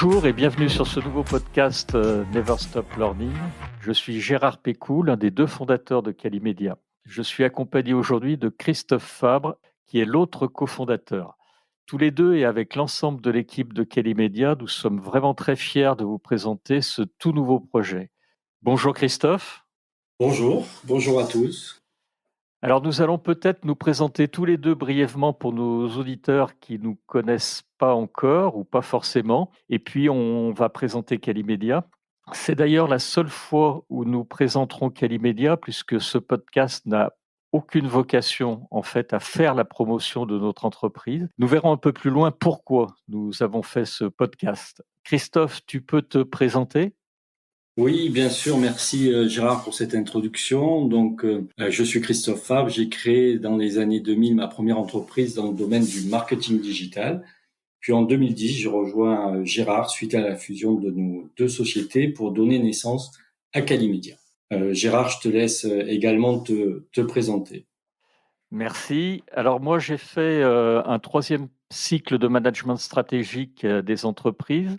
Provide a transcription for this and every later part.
Bonjour et bienvenue sur ce nouveau podcast Never Stop Learning. Je suis Gérard Pécou, l'un des deux fondateurs de Calimedia. Je suis accompagné aujourd'hui de Christophe Fabre, qui est l'autre cofondateur. Tous les deux et avec l'ensemble de l'équipe de Calimedia, nous sommes vraiment très fiers de vous présenter ce tout nouveau projet. Bonjour Christophe. Bonjour à tous. Alors nous allons peut-être nous présenter tous les deux brièvement pour nos auditeurs qui ne nous connaissent pas encore ou pas forcément. Et puis on va présenter Calimedia. C'est d'ailleurs la seule fois où nous présenterons Calimedia puisque ce podcast n'a aucune vocation en fait à faire la promotion de notre entreprise. Nous verrons un peu plus loin pourquoi nous avons fait ce podcast. Christophe, tu peux te présenter ? Oui, bien sûr, merci Gérard pour cette introduction. Donc, je suis Christophe Fabre. J'ai créé dans les années 2000 ma première entreprise dans le domaine du marketing digital. Puis en 2010, je rejoins Gérard suite à la fusion de nos deux sociétés pour donner naissance à Calimedia. Gérard, je te laisse également te présenter. Merci. Alors moi, j'ai fait un troisième cycle de management stratégique des entreprises.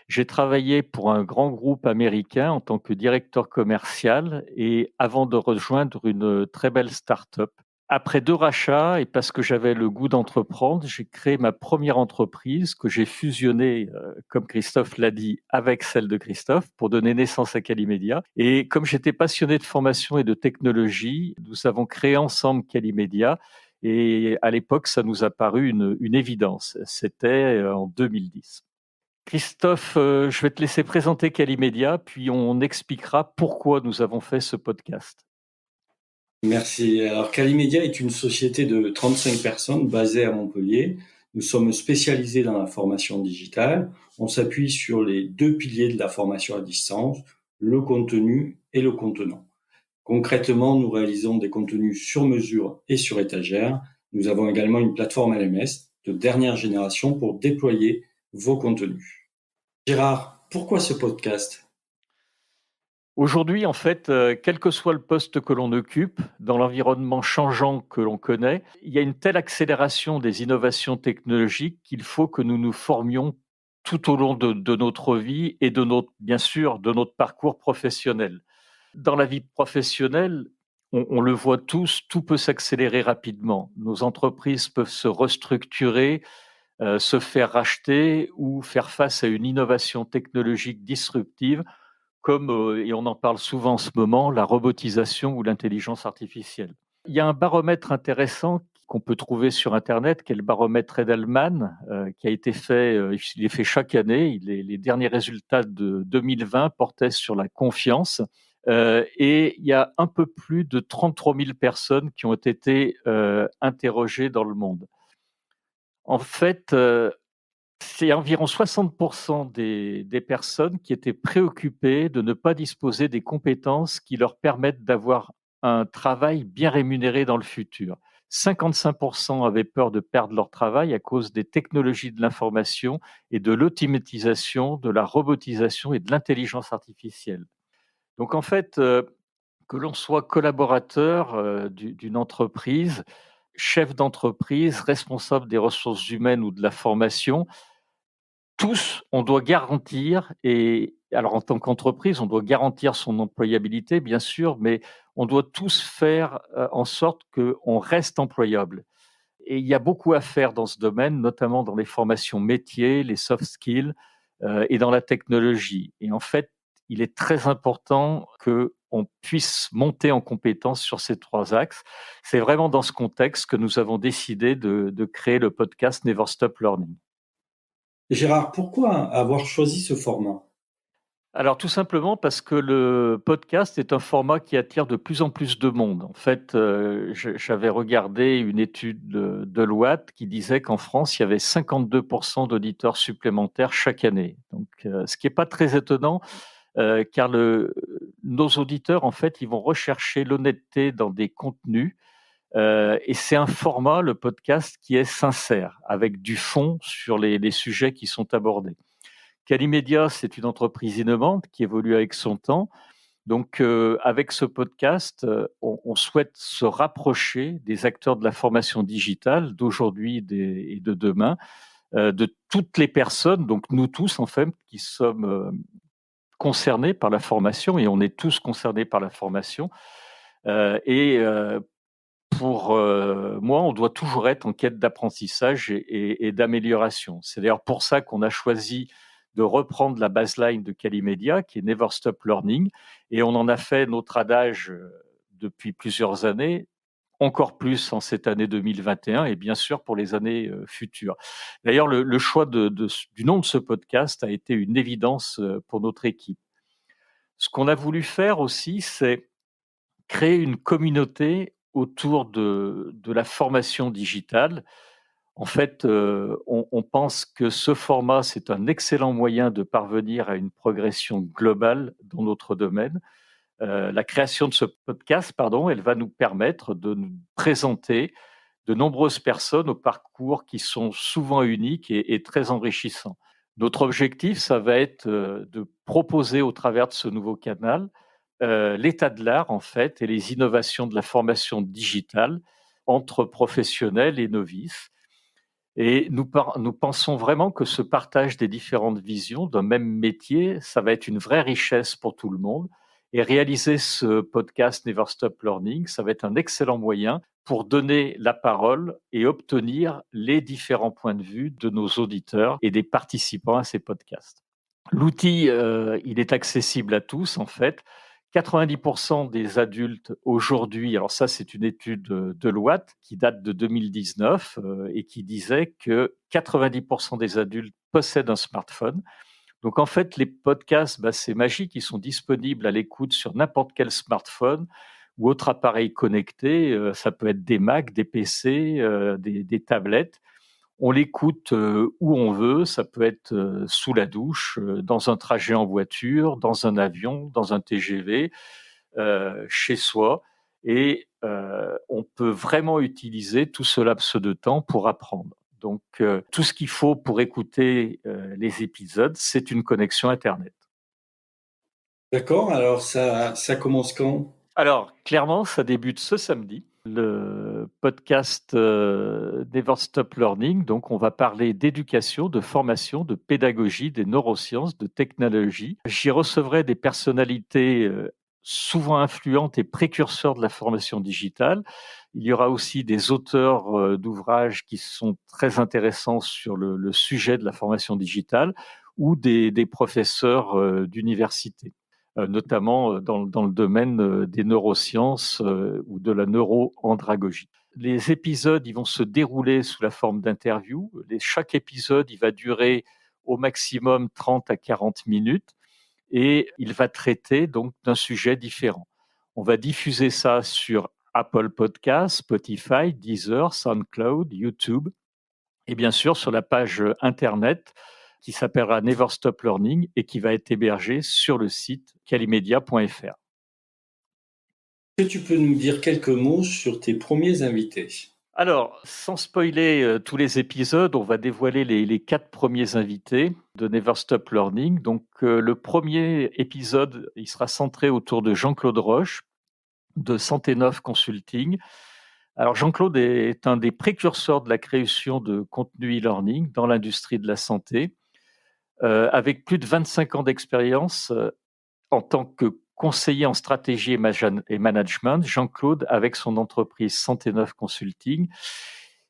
J'ai travaillé pour un grand groupe américain en tant que directeur commercial et avant de rejoindre une très belle start-up. Après 2 rachats et parce que j'avais le goût d'entreprendre, j'ai créé ma première entreprise que j'ai fusionnée, comme Christophe l'a dit, avec celle de Christophe pour donner naissance à Calimedia. Et comme j'étais passionné de formation et de technologie, nous avons créé ensemble Calimedia. Et à l'époque, ça nous a paru une évidence. C'était en 2010. Christophe, je vais te laisser présenter Calimedia, puis on expliquera pourquoi nous avons fait ce podcast. Merci. Alors, Calimedia est une société de 35 personnes basée à Montpellier. Nous sommes spécialisés dans la formation digitale. On s'appuie sur les deux piliers de la formation à distance, le contenu et le contenant. Concrètement, nous réalisons des contenus sur mesure et sur étagère. Nous avons également une plateforme LMS de dernière génération pour déployer vos contenus. Gérard, pourquoi ce podcast ? Aujourd'hui, en fait, quel que soit le poste que l'on occupe, dans l'environnement changeant que l'on connaît, il y a une telle accélération des innovations technologiques qu'il faut que nous nous formions tout au long de notre vie et bien sûr, de notre parcours professionnel. Dans la vie professionnelle, on le voit tous, tout peut s'accélérer rapidement. Nos entreprises peuvent se restructurer, se faire racheter ou faire face à une innovation technologique disruptive comme, et on en parle souvent en ce moment, la robotisation ou l'intelligence artificielle. Il y a un baromètre intéressant qu'on peut trouver sur internet, qui est le baromètre Edelman, qui a été fait, il est fait chaque année. Les derniers résultats de 2020 portaient sur la confiance. Et il y a un peu plus de 33 000 personnes qui ont été interrogées dans le monde. En fait, c'est environ 60% des personnes qui étaient préoccupées de ne pas disposer des compétences qui leur permettent d'avoir un travail bien rémunéré dans le futur. 55% avaient peur de perdre leur travail à cause des technologies de l'information et de l'automatisation, de la robotisation et de l'intelligence artificielle. Donc en fait, que l'on soit collaborateur d'une entreprise, chef d'entreprise, responsable des ressources humaines ou de la formation, tous, on doit garantir et alors en tant qu'entreprise, on doit garantir son employabilité, bien sûr, mais on doit tous faire, en sorte qu'on reste employable et il y a beaucoup à faire dans ce domaine, notamment dans les formations métiers, les soft skills, et dans la technologie et en fait, il est très important qu'on puisse monter en compétence sur ces 3 axes. C'est vraiment dans ce contexte que nous avons décidé de créer le podcast Never Stop Learning. Gérard, pourquoi avoir choisi ce format ? Alors tout simplement parce que le podcast est un format qui attire de plus en plus de monde. En fait, j'avais regardé une étude de Deloitte qui disait qu'en France, il y avait 52 d'auditeurs supplémentaires chaque année. Donc, ce qui est pas très étonnant, car nos auditeurs, en fait, ils vont rechercher l'honnêteté dans des contenus, et c'est un format, le podcast, qui est sincère, avec du fond sur les sujets qui sont abordés. Calimedia, c'est une entreprise innovante qui évolue avec son temps. Donc, avec ce podcast, on souhaite se rapprocher des acteurs de la formation digitale d'aujourd'hui et de demain, de toutes les personnes, donc nous tous en fait, qui sommes concernés par la formation, et on est tous concernés par la formation. Pour moi, on doit toujours être en quête d'apprentissage et d'amélioration. C'est d'ailleurs pour ça qu'on a choisi de reprendre la baseline de Calimedia, qui est Never Stop Learning, et on en a fait notre adage depuis plusieurs années, encore plus en cette année 2021 et bien sûr pour les années futures. D'ailleurs, le choix du nom de ce podcast a été une évidence pour notre équipe. Ce qu'on a voulu faire aussi, c'est créer une communauté autour de la formation digitale. En fait, on pense que ce format, c'est un excellent moyen de parvenir à une progression globale dans notre domaine. La création de ce podcast, elle va nous permettre de nous présenter de nombreuses personnes aux parcours qui sont souvent uniques et très enrichissants. Notre objectif, ça va être de proposer au travers de ce nouveau canal l'état de l'art, en fait, et les innovations de la formation digitale entre professionnels et novices. Et nous pensons vraiment que ce partage des différentes visions d'un même métier, ça va être une vraie richesse pour tout le monde. Et réaliser ce podcast Never Stop Learning, ça va être un excellent moyen pour donner la parole et obtenir les différents points de vue de nos auditeurs et des participants à ces podcasts. L'outil, il est accessible à tous, en fait. 90% des adultes aujourd'hui, alors ça c'est une étude de Deloitte qui date de 2019 et qui disait que 90% des adultes possèdent un smartphone. Donc en fait, les podcasts, c'est magique, ils sont disponibles à l'écoute sur n'importe quel smartphone ou autre appareil connecté. Ça peut être des Mac, des PC, des tablettes. On l'écoute où on veut, ça peut être sous la douche, dans un trajet en voiture, dans un avion, dans un TGV, chez soi. Et on peut vraiment utiliser tout ce laps de temps pour apprendre. Donc, tout ce qu'il faut pour écouter les épisodes, c'est une connexion Internet. D'accord, alors ça commence quand? Alors, clairement, ça débute ce samedi. Le podcast Never Stop Learning. Donc, on va parler d'éducation, de formation, de pédagogie, des neurosciences, de technologie. J'y recevrai des personnalités souvent influentes et précurseurs de la formation digitale. Il y aura aussi des auteurs d'ouvrages qui sont très intéressants sur le sujet de la formation digitale ou des professeurs d'université. Notamment dans le domaine des neurosciences ou de la neuroandragogie. Les épisodes, ils vont se dérouler sous la forme d'interviews. Chaque épisode, il va durer au maximum 30 à 40 minutes et il va traiter donc d'un sujet différent. On va diffuser ça sur Apple Podcasts, Spotify, Deezer, SoundCloud, YouTube et bien sûr sur la page internet qui s'appellera Never Stop Learning et qui va être hébergée sur le site calimedia.fr. Est-ce que tu peux nous dire quelques mots sur tes premiers invités? Alors, sans spoiler tous les épisodes, on va dévoiler les 4 premiers invités de Never Stop Learning. Donc, le premier épisode, il sera centré autour de Jean-Claude Roche de Santé Neuve Consulting. Alors, Jean-Claude est un des précurseurs de la création de contenu e-learning dans l'industrie de la santé. Avec plus de 25 ans d'expérience en tant que conseiller en stratégie et management, Jean-Claude, avec son entreprise Santé Neuve Consulting,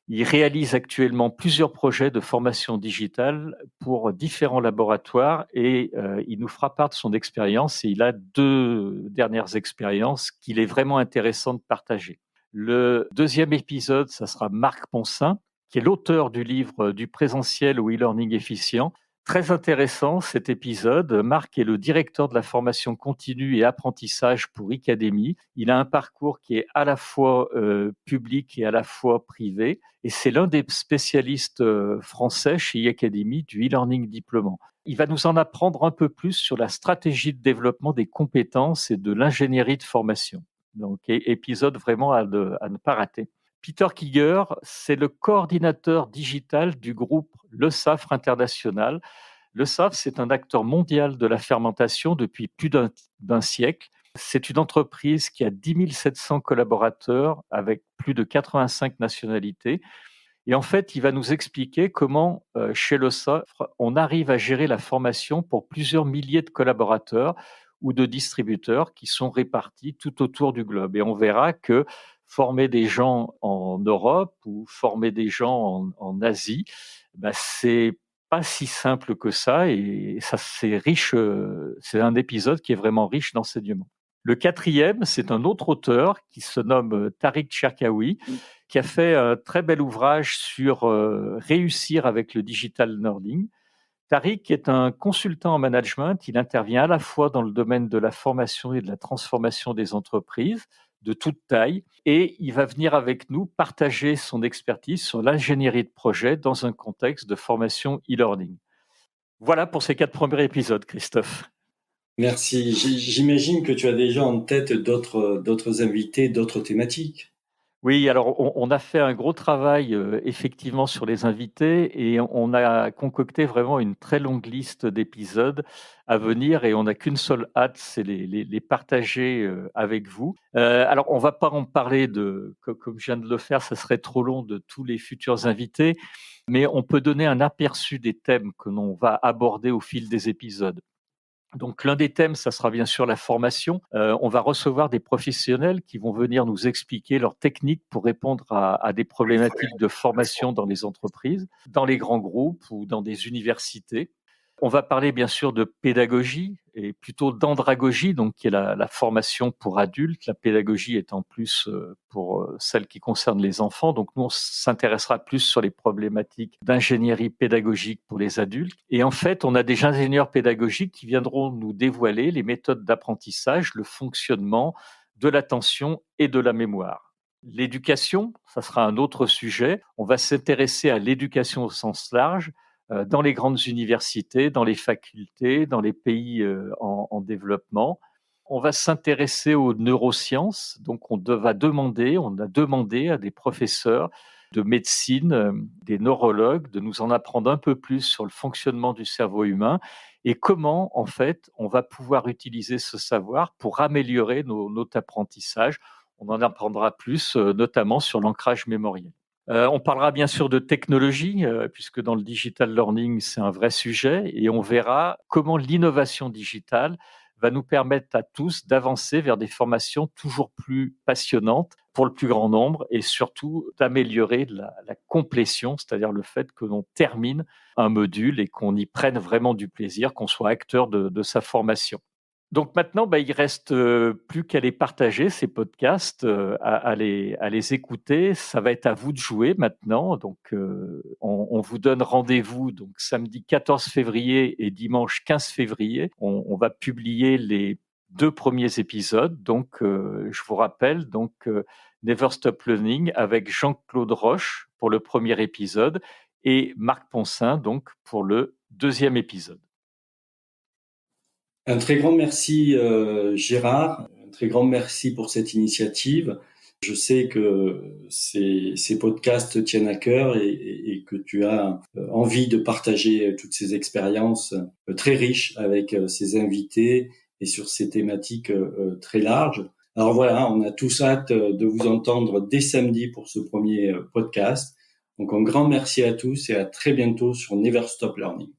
il réalise actuellement plusieurs projets de formation digitale pour différents laboratoires et il nous fera part de son expérience et il a 2 dernières expériences qu'il est vraiment intéressant de partager. Le deuxième épisode, ça sera Marc Ponsin, qui est l'auteur du livre Du présentiel au e-learning efficient. Très intéressant cet épisode. Marc est le directeur de la formation continue et apprentissage pour Icademy. Il a un parcours qui est à la fois public et à la fois privé. Et c'est l'un des spécialistes français chez Icademy du e-learning diplômant. Il va nous en apprendre un peu plus sur la stratégie de développement des compétences et de l'ingénierie de formation. Donc, épisode vraiment à ne pas rater. Peter Kiger, c'est le coordinateur digital du groupe Le Safre International. Le Safre, c'est un acteur mondial de la fermentation depuis plus d'un siècle. C'est une entreprise qui a 10 700 collaborateurs avec plus de 85 nationalités. Et en fait, il va nous expliquer comment, chez le Sopre, on arrive à gérer la formation pour plusieurs milliers de collaborateurs ou de distributeurs qui sont répartis tout autour du globe. Et on verra que former des gens en Europe ou former des gens en Asie, c'est pas si simple que ça, et ça, c'est riche, c'est un épisode qui est vraiment riche d'enseignements. Le quatrième, c'est un autre auteur qui se nomme Tariq Cherkaoui, qui a fait un très bel ouvrage sur réussir avec le digital learning. Tariq est un consultant en management. Il intervient à la fois dans le domaine de la formation et de la transformation des entreprises de toute taille, et il va venir avec nous partager son expertise sur l'ingénierie de projet dans un contexte de formation e-learning. Voilà pour ces 4 premiers épisodes, Christophe. Merci. J'imagine que tu as déjà en tête d'autres invités, d'autres thématiques. Oui, alors on a fait un gros travail effectivement sur les invités, et on a concocté vraiment une très longue liste d'épisodes à venir, et on n'a qu'une seule hâte, c'est les partager avec vous. Alors on va pas en parler comme je viens de le faire, ça serait trop long, de tous les futurs invités, mais on peut donner un aperçu des thèmes que l'on va aborder au fil des épisodes. Donc l'un des thèmes, ça sera bien sûr la formation. On va recevoir des professionnels qui vont venir nous expliquer leurs techniques pour répondre à des problématiques de formation dans les entreprises, dans les grands groupes ou dans des universités. On va parler bien sûr de pédagogie, et plutôt d'andragogie, donc qui est la formation pour adultes. La pédagogie étant plus pour celle qui concerne les enfants. Donc nous, on s'intéressera plus sur les problématiques d'ingénierie pédagogique pour les adultes. Et en fait, on a des ingénieurs pédagogiques qui viendront nous dévoiler les méthodes d'apprentissage, le fonctionnement de l'attention et de la mémoire. L'éducation, ça sera un autre sujet. On va s'intéresser à l'éducation au sens large, dans les grandes universités, dans les facultés, dans les pays en développement. On va s'intéresser aux neurosciences, donc on a demandé à des professeurs de médecine, des neurologues, de nous en apprendre un peu plus sur le fonctionnement du cerveau humain et comment, en fait, on va pouvoir utiliser ce savoir pour améliorer notre apprentissage. On en apprendra plus, notamment sur l'ancrage mémoriel. On parlera bien sûr de technologie, puisque dans le digital learning, c'est un vrai sujet, et on verra comment l'innovation digitale va nous permettre à tous d'avancer vers des formations toujours plus passionnantes pour le plus grand nombre, et surtout d'améliorer la complétion, c'est-à-dire le fait que l'on termine un module et qu'on y prenne vraiment du plaisir, qu'on soit acteur de sa formation. Donc maintenant, il reste plus qu'à les partager, ces podcasts, à les écouter. Ça va être à vous de jouer maintenant. Donc, on vous donne rendez-vous donc samedi 14 février et dimanche 15 février. On va publier les 2 premiers épisodes. Donc, je vous rappelle, Never Stop Learning avec Jean-Claude Roche pour le premier épisode et Marc Poncin donc pour le 2e épisode. Un très grand merci Gérard, un très grand merci pour cette initiative. Je sais que ces podcasts tiennent à cœur et que tu as envie de partager toutes ces expériences très riches avec ces invités et sur ces thématiques très larges. Alors voilà, on a tous hâte de vous entendre dès samedi pour ce premier podcast. Donc un grand merci à tous et à très bientôt sur Never Stop Learning.